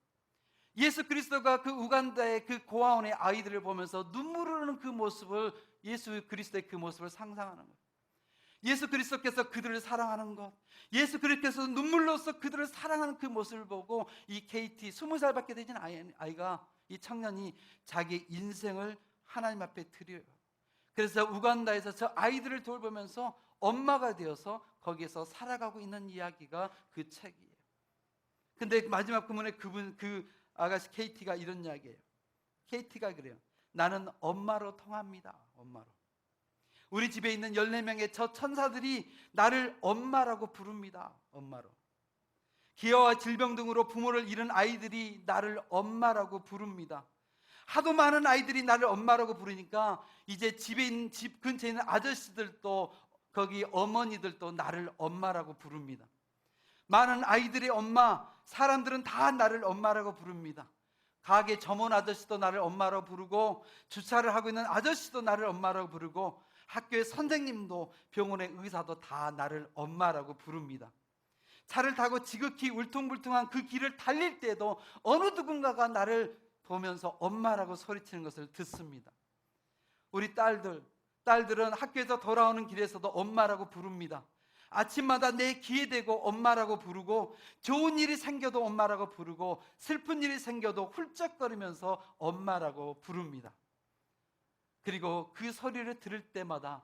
예수 그리스도가 그 우간다의 그 고아원의 아이들을 보면서 눈물을 흘리는 그 모습을, 예수 그리스도의 그 모습을 상상하는 거예요. 예수 그리스도께서 그들을 사랑하는 것, 예수 그리스도께서 눈물로써 그들을 사랑하는 그 모습을 보고 이 KT 20살밖에 되진 아이가, 이 청년이 자기 인생을 하나님 앞에 드려요. 그래서 우간다에서 저 아이들을 돌보면서 엄마가 되어서 거기에서 살아가고 있는 이야기가 그 책이에요. 근데 마지막 부분에 그 아가씨 KT가 이런 이야기예요. KT가 그래요. 나는 엄마로 통합니다. 엄마로. 우리 집에 있는 14명의 저 천사들이 나를 엄마라고 부릅니다. 엄마로. 기아와 질병 등으로 부모를 잃은 아이들이 나를 엄마라고 부릅니다. 하도 많은 아이들이 나를 엄마라고 부르니까 이제 집 근처에 있는 아저씨들도, 거기 어머니들도 나를 엄마라고 부릅니다. 많은 아이들의 엄마, 사람들은 다 나를 엄마라고 부릅니다. 가게 점원 아저씨도 나를 엄마라고 부르고, 주차를 하고 있는 아저씨도 나를 엄마라고 부르고, 학교의 선생님도 병원의 의사도 다 나를 엄마라고 부릅니다. 차를 타고 지극히 울퉁불퉁한 그 길을 달릴 때도 어느 누군가가 나를 보면서 엄마라고 소리치는 것을 듣습니다. 우리 딸들은 학교에서 돌아오는 길에서도 엄마라고 부릅니다. 아침마다 내 귀에 대고 엄마라고 부르고, 좋은 일이 생겨도 엄마라고 부르고, 슬픈 일이 생겨도 훌쩍거리면서 엄마라고 부릅니다. 그리고 그 소리를 들을 때마다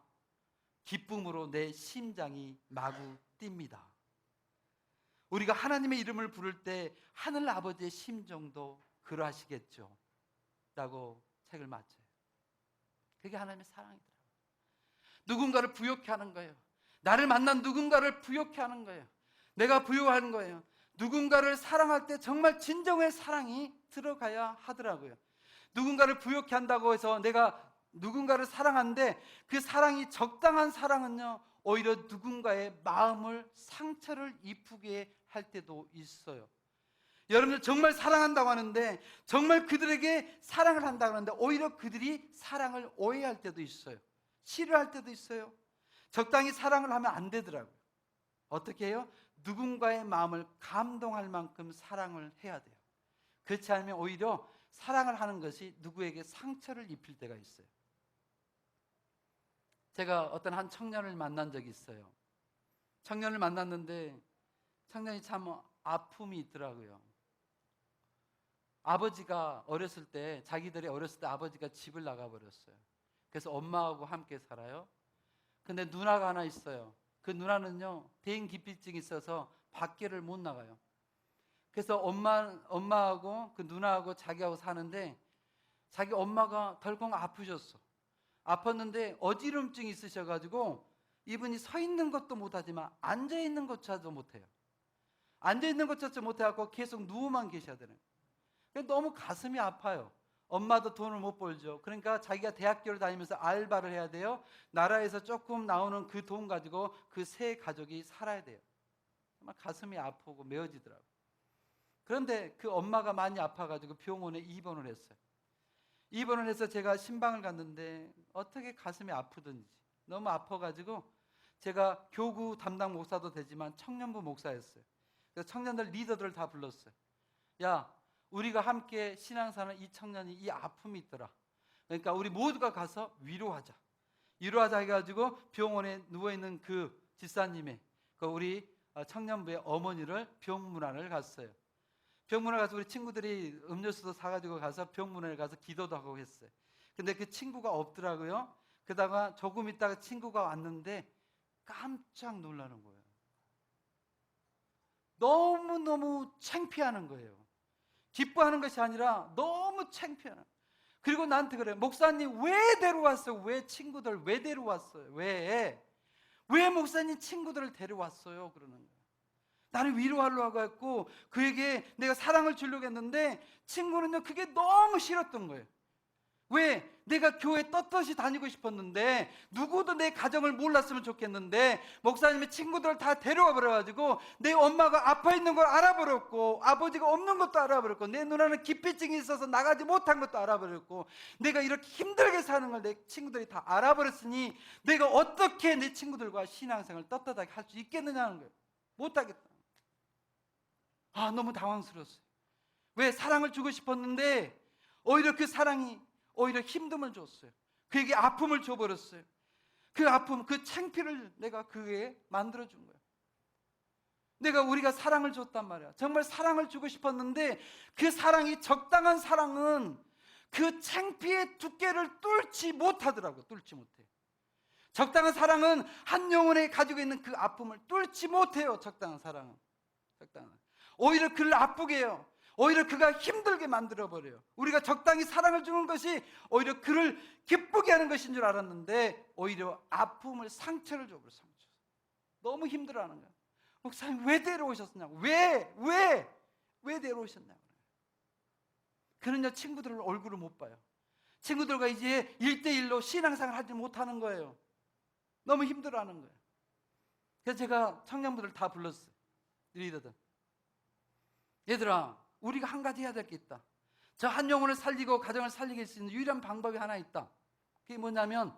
기쁨으로 내 심장이 마구 뜁니다. 우리가 하나님의 이름을 부를 때 하늘 아버지의 심정도 그러하시겠죠 라고 책을 마쳐요. 그게 하나님의 사랑이더라고요. 누군가를 부욕해 하는 거예요. 나를 만난 누군가를 부욕해 하는 거예요. 내가 부욕하는 거예요. 누군가를 사랑할 때 정말 진정의 사랑이 들어가야 하더라고요. 누군가를 부욕해 한다고 해서 내가 누군가를 사랑하는데 그 사랑이 적당한 사랑은요, 오히려 누군가의 마음을, 상처를 입히게 할 때도 있어요. 여러분들 정말 사랑한다고 하는데, 정말 그들에게 사랑을 한다고 하는데 오히려 그들이 사랑을 오해할 때도 있어요. 싫어할 때도 있어요. 적당히 사랑을 하면 안 되더라고요. 어떻게 해요? 누군가의 마음을 감동할 만큼 사랑을 해야 돼요. 그렇지 않으면 오히려 사랑을 하는 것이 누구에게 상처를 입힐 때가 있어요. 제가 어떤 한 청년을 만난 적이 있어요. 청년을 만났는데 청년이 참 아픔이 있더라고요. 아버지가 어렸을 때, 자기들이 어렸을 때 아버지가 집을 나가버렸어요. 그래서 엄마하고 함께 살아요. 근데 누나가 하나 있어요. 그 누나는요, 대인기피증이 있어서 밖에를 못 나가요. 그래서 엄마하고 그 누나하고 자기하고 사는데, 자기 엄마가 덜컹 아프셨어. 아팠는데 어지럼증이 있으셔가지고 이분이 서 있는 것도 못하지만 앉아 있는 것조차도 못해요. 앉아 있는 것조차 못해갖고 계속 누워만 계셔야 되는 거예요. 너무 가슴이 아파요. 엄마도 돈을 못 벌죠. 그러니까 자기가 대학교를 다니면서 알바를 해야 돼요. 나라에서 조금 나오는 그 돈 가지고 그 세 가족이 살아야 돼요. 정말 가슴이 아프고 메어지더라고요. 그런데 그 엄마가 많이 아파가지고 병원에 입원을 했어요. 입원을 해서 제가 신방을 갔는데 어떻게 가슴이 아프든지 너무 아파가지고, 제가 교구 담당 목사도 되지만 청년부 목사였어요. 그래서 청년들 리더들을 다 불렀어요. 야, 우리가 함께 신앙사는 이 청년이 이 아픔이 있더라. 그러니까 우리 모두가 가서 위로하자. 위로하자 해가지고 병원에 누워있는 그 집사님의, 그 우리 청년부의 어머니를 병문안을 갔어요. 병문안 가서 우리 친구들이 음료수도 사가지고 가서 병문안에 가서 기도도 하고 했어요. 근데 그 친구가 없더라고요. 그러다가 조금 있다가 친구가 왔는데 깜짝 놀라는 거예요. 너무너무 창피하는 거예요. 기뻐하는 것이 아니라 너무 창피하는 거예요. 그리고 나한테 그래요. 목사님 왜 데려왔어요? 왜 친구들 왜 데려왔어요? 왜 목사님 친구들을 데려왔어요? 그러는 거예요. 나를 위로하려고 했고 그에게 내가 사랑을 주려고 했는데 친구는요 그게 너무 싫었던 거예요. 왜? 내가 교회 떳떳이 다니고 싶었는데, 누구도 내 가정을 몰랐으면 좋겠는데 목사님의 친구들을 다 데려와 버려가지고 내 엄마가 아파 있는 걸 알아버렸고, 아버지가 없는 것도 알아버렸고, 내 누나는 기피증이 있어서 나가지 못한 것도 알아버렸고, 내가 이렇게 힘들게 사는 걸 내 친구들이 다 알아버렸으니 내가 어떻게 내 친구들과 신앙생활을 떳떳하게 할 수 있겠느냐는 거예요. 못하겠다. 너무 당황스러웠어요. 왜? 사랑을 주고 싶었는데 오히려 그 사랑이 오히려 힘듦을 줬어요. 그에게 아픔을 줘버렸어요. 그 아픔, 그 창피를 내가 그에 만들어준 거예요. 우리가 사랑을 줬단 말이야. 정말 사랑을 주고 싶었는데 그 사랑이, 적당한 사랑은 그 창피의 두께를 뚫지 못하더라고. 뚫지 못해. 적당한 사랑은 한 영혼에 가지고 있는 그 아픔을 뚫지 못해요. 적당한 사랑은. 오히려 그를 아프게 해요. 오히려 그가 힘들게 만들어버려요. 우리가 적당히 사랑을 주는 것이 오히려 그를 기쁘게 하는 것인 줄 알았는데 오히려 아픔을, 상처를 줘버려요. 상처. 너무 힘들어하는 거예요. 목사님 왜 데려오셨냐고. 왜 데려오셨냐고. 그러냐, 친구들 얼굴을 못 봐요. 친구들과 이제 1대1로 신앙생활 하지 못하는 거예요. 너무 힘들어하는 거예요. 그래서 제가 청년부들 다 불렀어요. 리더들. 얘들아, 우리가 한 가지 해야 될 게 있다. 저 한 영혼을 살리고 가정을 살리게 할 수 있는 유일한 방법이 하나 있다. 그게 뭐냐면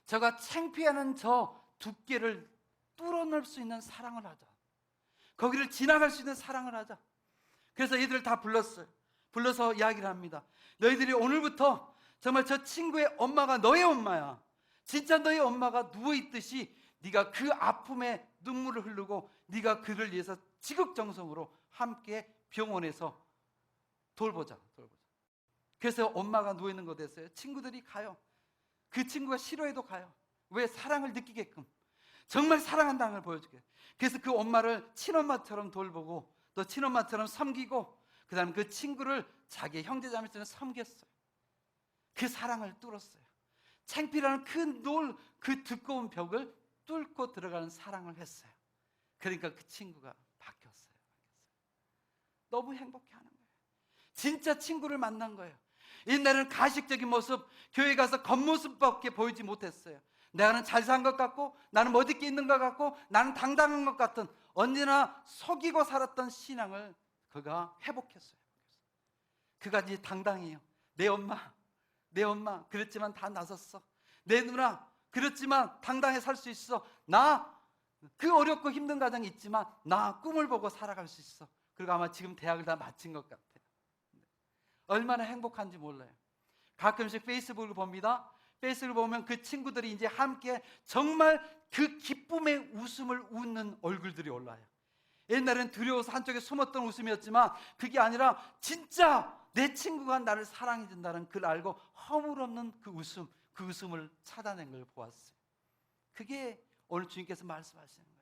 저가 창피하는 저 두께를 뚫어낼 수 있는 사랑을 하자. 거기를 지나갈 수 있는 사랑을 하자. 그래서 얘들을 다 불렀어요. 불러서 이야기를 합니다. 너희들이 오늘부터 정말 저 친구의 엄마가 너의 엄마야. 진짜 너의 엄마가 누워있듯이 네가 그 아픔에 눈물을 흐르고 네가 그를 위해서 지극정성으로 함께 병원에서 돌보자. 그래서 엄마가 누워있는 거 됐어요. 친구들이 가요. 그 친구가 싫어해도 가요. 왜? 사랑을 느끼게끔, 정말 사랑한다는 걸 보여주게. 그래서 그 엄마를 친엄마처럼 돌보고 또 친엄마처럼 섬기고, 그 다음에 그 친구를 자기 형제자매처럼 섬겼어요. 그 사랑을 뚫었어요. 창피라는 그 두꺼운 벽을 뚫고 들어가는 사랑을 했어요. 그러니까 그 친구가 바뀌었어요. 너무 행복해하는 거예요. 진짜 친구를 만난 거예요. 옛날에는 가식적인 모습, 교회 가서 겉모습밖에 보이지 못했어요. 나는 잘 산 것 같고, 나는 멋있게 있는 것 같고, 나는 당당한 것 같은, 언제나 속이고 살았던 신앙을 그가 회복했어요. 그가 이제 당당해요. 내 엄마 그랬지만 다 나섰어. 내 누나 그랬지만 당당히 살 수 있어. 나 그 어렵고 힘든 가정이 있지만 나 꿈을 보고 살아갈 수 있어. 그리고 아마 지금 대학을 다 마친 것 같아요. 얼마나 행복한지 몰라요. 가끔씩 페이스북을 봅니다. 페이스북을 보면 그 친구들이 이제 함께 정말 그 기쁨의 웃음을 웃는 얼굴들이 올라요. 옛날엔 두려워서 한쪽에 숨었던 웃음이었지만 그게 아니라 진짜 내 친구가 나를 사랑해 준다는 그걸 알고 허물없는 그 웃음을 찾아낸 걸 보았어요. 그게 오늘 주님께서 말씀하시는 거예요.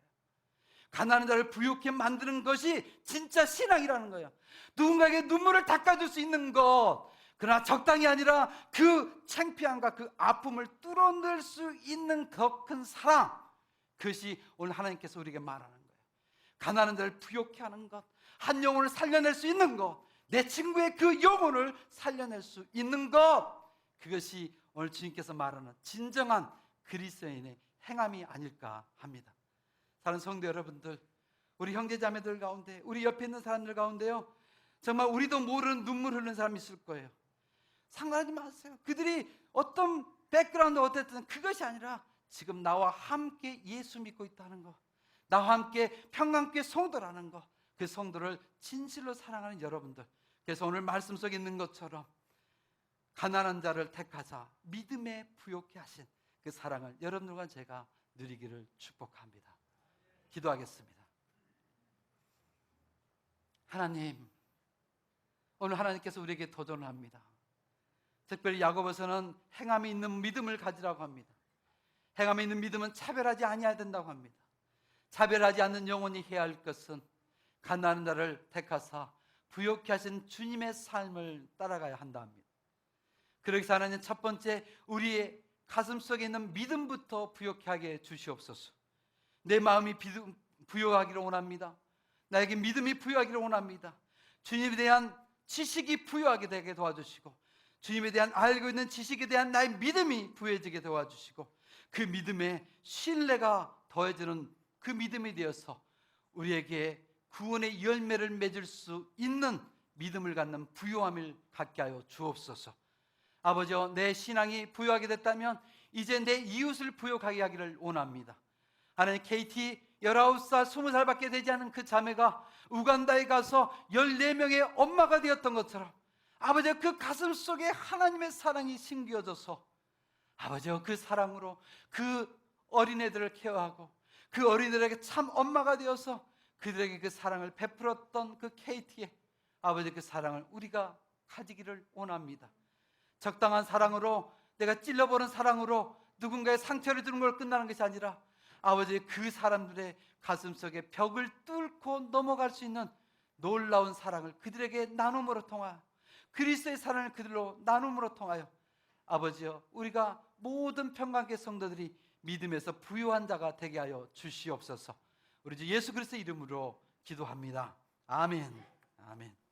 가난한 자를 부유케 만드는 것이 진짜 신앙이라는 거예요. 누군가에게 눈물을 닦아줄 수 있는 것, 그러나 적당히 아니라 그 창피함과 그 아픔을 뚫어낼 수 있는 더 큰 사랑, 그것이 오늘 하나님께서 우리에게 말하는 거예요. 가난한 자를 부유케 하는 것, 한 영혼을 살려낼 수 있는 것, 내 친구의 그 영혼을 살려낼 수 있는 것, 그것이 오늘 주님께서 말하는 진정한 그리스도인의 행함이 아닐까 합니다. 사랑하는 성도 여러분들, 우리 형제자매들 가운데, 우리 옆에 있는 사람들 가운데요, 정말 우리도 모르는 눈물 흘리는 사람이 있을 거예요. 상관하지 마세요. 그들이 어떤 백그라운드 어땠든 그것이 아니라 지금 나와 함께 예수 믿고 있다는 것, 나와 함께 평강교회 성도라는 것, 그 성도를 진실로 사랑하는 여러분들, 그래서 오늘 말씀 속에 있는 것처럼 가난한 자를 택하사 믿음에 부요케 하신 그 사랑을 여러분들과 제가 누리기를 축복합니다. 기도하겠습니다. 하나님, 오늘 하나님께서 우리에게 도전을 합니다. 특별히 야고보서는 행함이 있는 믿음을 가지라고 합니다. 행함이 있는 믿음은 차별하지 아니해야 된다고 합니다. 차별하지 않는 영혼이 해야 할 것은 가난한 자를 택하사 부요케 하신 주님의 삶을 따라가야 한다 합니다. 그러기 위해서 하나님, 첫 번째 우리의 가슴 속에 있는 믿음부터 부요케 하게 주시옵소서. 내 마음이 부요하기를 원합니다. 나에게 믿음이 부요하기를 원합니다. 주님에 대한 지식이 부요하게 되게 도와주시고, 주님에 대한 알고 있는 지식에 대한 나의 믿음이 부요해지게 도와주시고, 그 믿음에 신뢰가 더해지는 그 믿음이 되어서 우리에게 구원의 열매를 맺을 수 있는 믿음을 갖는 부요함을 갖게 하여 주옵소서. 아버지여, 내 신앙이 부요하게 됐다면 이제 내 이웃을 부요하게 하기를 원합니다. 하나님, KT 19살, 20살밖에 되지 않은 그 자매가 우간다에 가서 14명의 엄마가 되었던 것처럼, 아버지여, 그 가슴 속에 하나님의 사랑이 심겨져서 아버지여, 그 사랑으로 그 어린애들을 케어하고 그 어린애들에게 참 엄마가 되어서 그들에게 그 사랑을 베풀었던 그 KT의 아버지, 그 사랑을 우리가 가지기를 원합니다. 적당한 사랑으로, 내가 찔러보는 사랑으로 누군가의 상처를 주는 걸 끝나는 것이 아니라 아버지, 그 사람들의 가슴 속에 벽을 뚫고 넘어갈 수 있는 놀라운 사랑을 그들에게 나눔으로 통하여, 그리스도의 사랑을 그들로 나눔으로 통하여 아버지여, 우리가 모든 평강교회 성도들이 믿음에서 부유한 자가 되게 하여 주시옵소서. 우리 주 예수 그리스도의 이름으로 기도합니다. 아멘. 아멘.